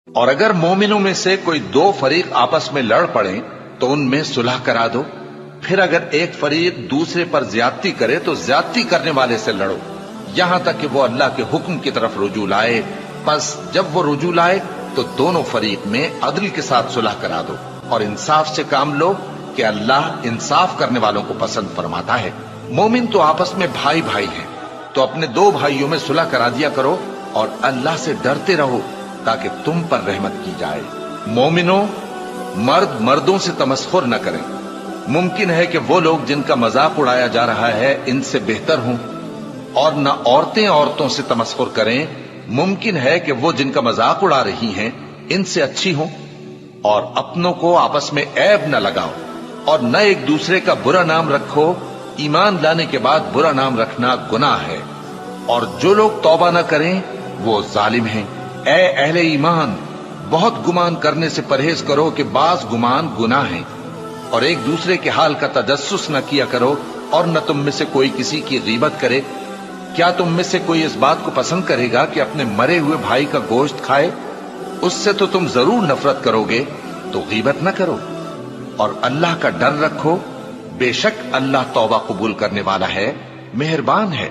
اور اگر مومنوں میں سے کوئی دو فریق آپس میں لڑ پڑیں تو ان میں صلح کرا دو. پھر اگر ایک فریق دوسرے پر زیادتی کرے تو زیادتی کرنے والے سے لڑو یہاں تک کہ وہ اللہ کے حکم کی طرف رجوع لائے. پس جب وہ رجوع لائے تو دونوں فریق میں عدل کے ساتھ صلح کرا دو اور انصاف سے کام لو کہ اللہ انصاف کرنے والوں کو پسند فرماتا ہے. مومن تو آپس میں بھائی بھائی ہیں تو اپنے دو بھائیوں میں صلح کرا دیا کرو اور اللہ سے ڈرتے رہو تاکہ تم پر رحمت کی جائے. مومنوں، مرد مردوں سے تمسخر نہ کریں. ممکن ہے کہ وہ لوگ جن کا مذاق اڑایا جا رہا ہے ان سے بہتر ہوں، اور نہ عورتیں عورتوں سے تمسخر کریں. ممکن ہے کہ وہ جن کا مذاق اڑا رہی ہیں ان سے اچھی ہوں. اور اپنوں کو آپس میں عیب نہ لگاؤ اور نہ ایک دوسرے کا برا نام رکھو. ایمان لانے کے بعد برا نام رکھنا گناہ ہے، اور جو لوگ توبہ نہ کریں وہ ظالم ہیں. اے اہل ایمان، بہت گمان کرنے سے پرہیز کرو کہ بعض گمان گناہ ہیں، اور ایک دوسرے کے حال کا تجسس نہ کیا کرو، اور نہ تم میں سے کوئی کسی کی غیبت کرے. کیا تم میں سے کوئی اس بات کو پسند کرے گا کہ اپنے مرے ہوئے بھائی کا گوشت کھائے؟ اس سے تو تم ضرور نفرت کرو گے، تو غیبت نہ کرو اور اللہ کا ڈر رکھو. بے شک اللہ توبہ قبول کرنے والا ہے، مہربان ہے.